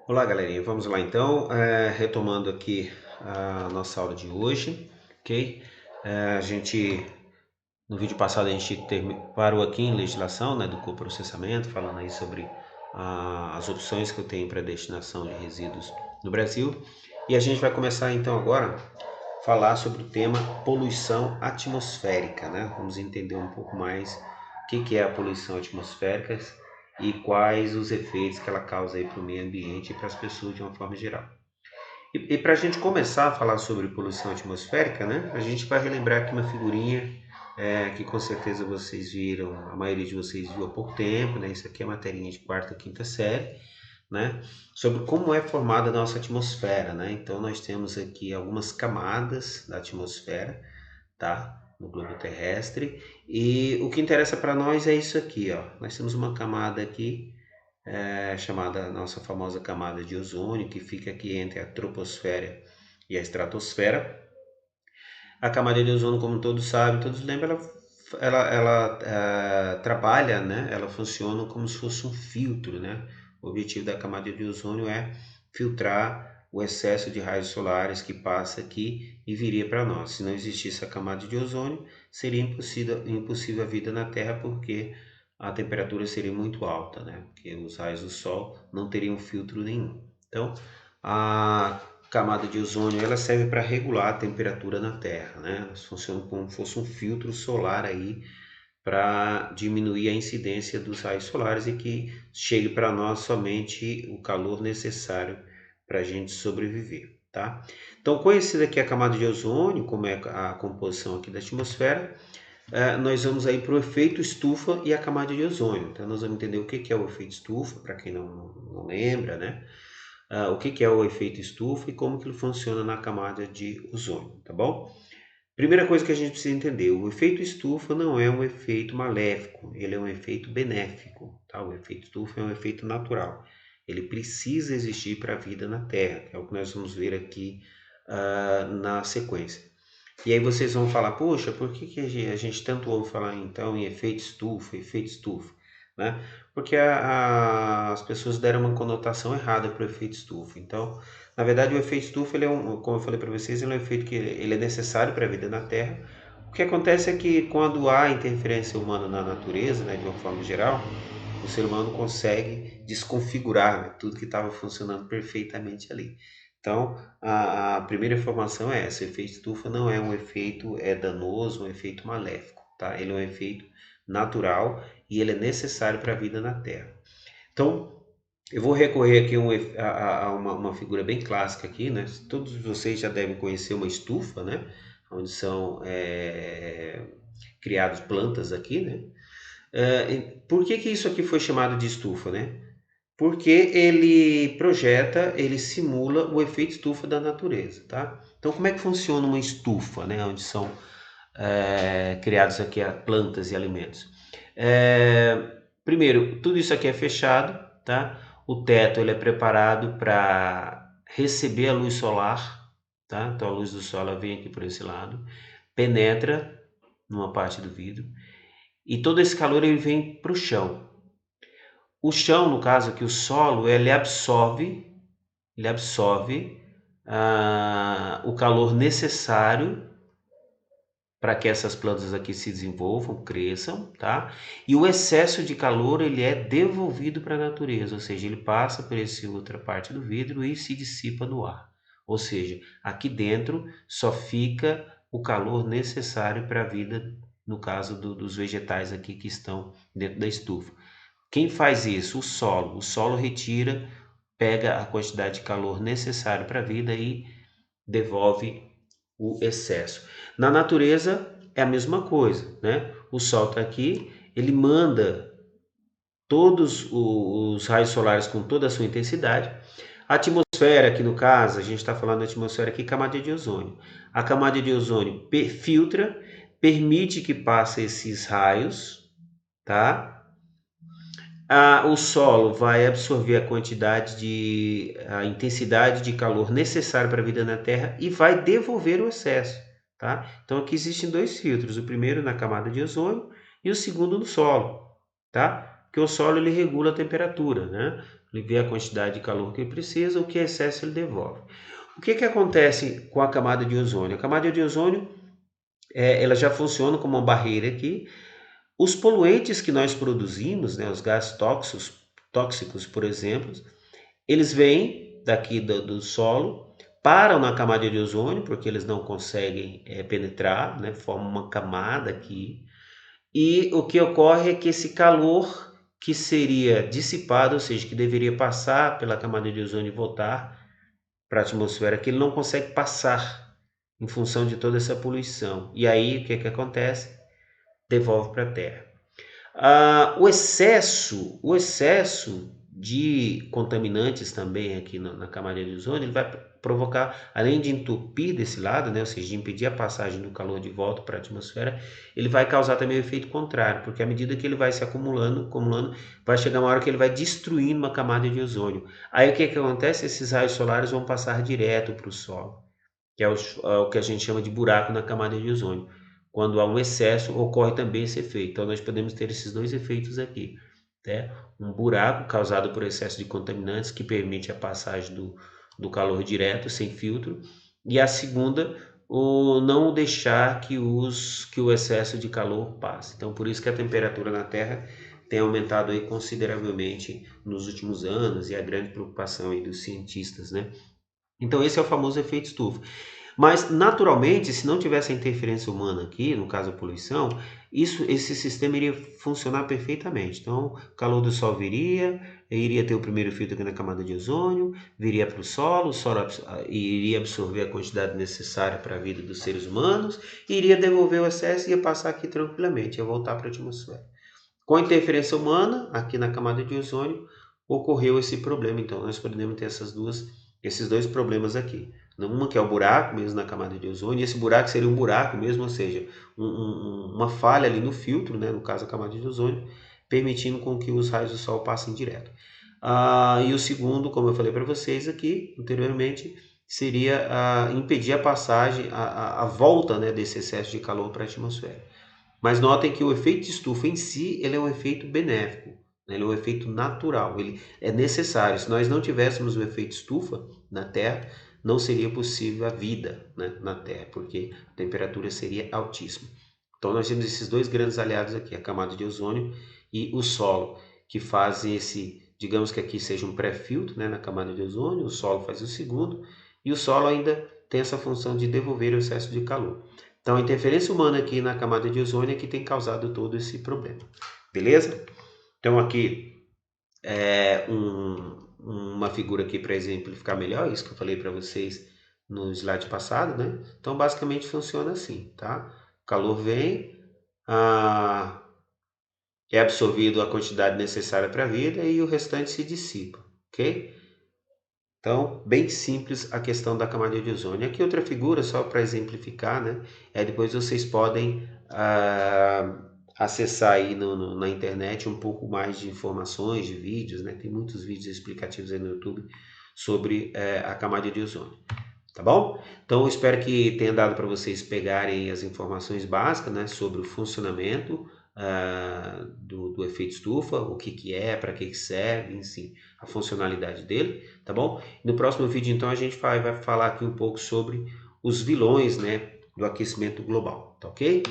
Olá, galerinha. Vamos lá então, retomando aqui a nossa aula de hoje, ok? No vídeo passado a gente parou aqui em legislação, né, do coprocessamento, falando aí sobre as opções que eu tenho para destinação de resíduos no Brasil. E a gente vai começar então agora a falar sobre o tema poluição atmosférica, né? Vamos entender um pouco mais o que é a poluição atmosférica e quais os efeitos que ela causa aí para o meio ambiente e para as pessoas de uma forma geral. E para a gente começar a falar sobre poluição atmosférica, né, a gente vai relembrar aqui uma figurinha que com certeza vocês viram, a maioria de vocês viu há pouco tempo, né? Isso aqui é materinha de quarta, quinta série, né? Sobre como é formada a nossa atmosfera, né? Então nós temos aqui algumas camadas da atmosfera, tá? No globo terrestre. E o que interessa para nós é isso aqui, ó. Nós temos uma camada aqui chamada nossa famosa camada de ozônio, que fica aqui entre a troposfera e a estratosfera. A camada de ozônio, como todos sabem, todos lembram, ela trabalha, né? Ela funciona como se fosse um filtro, né? O objetivo da camada de ozônio é filtrar o excesso de raios solares que passa aqui e viria para nós. Se não existisse a camada de ozônio, seria impossível a vida na Terra, porque a temperatura seria muito alta, né? Porque os raios do Sol não teriam filtro nenhum. Então, a camada de ozônio ela serve para regular a temperatura na Terra, né? Ela funciona como se fosse um filtro solar aí para diminuir a incidência dos raios solares e que chegue para nós somente o calor necessário para a gente sobreviver, tá? Então, conhecida aqui a camada de ozônio, como é a composição aqui da atmosfera, nós vamos aí para o efeito estufa e a camada de ozônio. Então, nós vamos entender o que é o efeito estufa, para quem não lembra, né? O que é o efeito estufa e como que ele funciona na camada de ozônio, tá bom? Primeira coisa que a gente precisa entender, o efeito estufa não é um efeito maléfico, ele é um efeito benéfico, tá? O efeito estufa é um efeito natural, ele precisa existir para a vida na Terra, que é o que nós vamos ver aqui na sequência. E aí vocês vão falar, poxa, por que a gente tanto ouve falar então em efeito estufa, né? Porque as pessoas deram uma conotação errada para o efeito estufa. Então, na verdade, o efeito estufa, como eu falei para vocês, ele é um efeito que ele é necessário para a vida na Terra. O que acontece é que quando há interferência humana na natureza, né, de uma forma geral, o ser humano consegue desconfigurar, né, tudo que estava funcionando perfeitamente ali. Então, a primeira informação é essa: o efeito estufa não é um efeito danoso, um efeito maléfico, tá? Ele é um efeito natural e ele é necessário para a vida na Terra. Então, eu vou recorrer aqui a uma figura bem clássica aqui, né? Todos vocês já devem conhecer uma estufa, né? Onde são criadas plantas aqui, né? Por que isso aqui foi chamado de estufa, né? Porque ele simula o efeito estufa da natureza, tá? Então, como é que funciona uma estufa, né? Onde são criados aqui plantas e alimentos. Primeiro, tudo isso aqui é fechado, tá? O teto ele é preparado para receber a luz solar, tá? Então a luz do sol ela vem aqui por esse lado, penetra numa parte do vidro e todo esse calor ele vem para o chão. O chão, no caso aqui, o solo, ele absorve o calor necessário para que essas plantas aqui se desenvolvam, cresçam, tá? E o excesso de calor ele é devolvido para a natureza, ou seja, ele passa por essa outra parte do vidro e se dissipa no ar. Ou seja, aqui dentro só fica o calor necessário para a vida, no caso dos vegetais aqui que estão dentro da estufa. Quem faz isso? O solo. O solo retira, pega a quantidade de calor necessário para a vida e devolve o excesso. Na natureza é a mesma coisa, né? O Sol está aqui, ele manda todos os raios solares com toda a sua intensidade. A atmosfera, aqui no caso, a gente está falando da atmosfera aqui, camada de ozônio. A camada de ozônio filtra, permite que passe esses raios, tá? O solo vai absorver a intensidade de calor necessária para a vida na Terra e vai devolver o excesso, tá? Então aqui existem dois filtros, o primeiro na camada de ozônio e o segundo no solo, tá? Porque o solo ele regula a temperatura, né? ele vê a quantidade de calor que ele precisa, o que é excesso ele devolve. O que acontece com a camada de ozônio? A camada de ozônio ela já funciona como uma barreira aqui. Os poluentes que nós produzimos, né, os gases tóxicos, por exemplo, eles vêm daqui do solo, param na camada de ozônio, porque eles não conseguem penetrar, né, formam uma camada aqui. E o que ocorre é que esse calor que seria dissipado, ou seja, que deveria passar pela camada de ozônio e voltar para a atmosfera, que ele não consegue passar em função de toda essa poluição. E aí o que acontece? Devolve para a Terra. O excesso de contaminantes também aqui na camada de ozônio, ele vai provocar, além de entupir desse lado, né, ou seja, de impedir a passagem do calor de volta para a atmosfera, ele vai causar também o efeito contrário, porque à medida que ele vai se acumulando, vai chegar uma hora que ele vai destruindo uma camada de ozônio. Aí o que acontece? Esses raios solares vão passar direto para o solo, que é o que a gente chama de buraco na camada de ozônio. Quando há um excesso, ocorre também esse efeito. Então, nós podemos ter esses dois efeitos aqui, né? Um buraco causado por excesso de contaminantes que permite a passagem do calor direto, sem filtro. E a segunda, o não deixar que o excesso de calor passe. Então, por isso que a temperatura na Terra tem aumentado aí consideravelmente nos últimos anos, e a grande preocupação aí dos cientistas, né? Então, esse é o famoso efeito estufa. Mas, naturalmente, se não tivesse a interferência humana aqui, no caso a poluição, esse sistema iria funcionar perfeitamente. Então, o calor do Sol iria ter o primeiro filtro aqui na camada de ozônio, viria para o solo iria absorver a quantidade necessária para a vida dos seres humanos, iria devolver o excesso e ia passar aqui tranquilamente, ia voltar para a atmosfera. Com a interferência humana, aqui na camada de ozônio, ocorreu esse problema. Então, nós podemos ter esses dois problemas aqui. Uma que é o buraco mesmo na camada de ozônio, e esse buraco seria um buraco mesmo, ou seja, uma falha ali no filtro, né, no caso a camada de ozônio, permitindo com que os raios do Sol passem direto. E o segundo, como eu falei para vocês aqui anteriormente, seria impedir a passagem, a volta, né, desse excesso de calor para a atmosfera. Mas notem que o efeito de estufa em si, ele é um efeito benéfico, né? Ele é um efeito natural, ele é necessário. Se nós não tivéssemos o efeito estufa na Terra, não seria possível a vida, né, na Terra, porque a temperatura seria altíssima. Então nós temos esses dois grandes aliados aqui, a camada de ozônio e o solo, que fazem digamos que aqui seja um pré-filtro, né, na camada de ozônio, o solo faz o segundo, e o solo ainda tem essa função de devolver o excesso de calor. Então, a interferência humana aqui na camada de ozônio é que tem causado todo esse problema. Beleza? Então, aqui uma figura aqui para exemplificar melhor isso que eu falei para vocês no slide passado, né? Então, basicamente funciona assim, tá? O calor vem, é absorvido a quantidade necessária para a vida e o restante se dissipa, ok? Então, bem simples a questão da camada de ozônio. Aqui outra figura, só para exemplificar, né? Depois vocês podem acessar aí na internet um pouco mais de informações, de vídeos, né? Tem muitos vídeos explicativos aí no YouTube sobre a camada de ozônio. Tá bom? Então, eu espero que tenha dado para vocês pegarem as informações básicas, né, sobre o funcionamento do efeito estufa, o que é, para que serve, enfim, a funcionalidade dele, tá bom? No próximo vídeo, então, a gente vai falar aqui um pouco sobre os vilões, né, do aquecimento global, tá ok?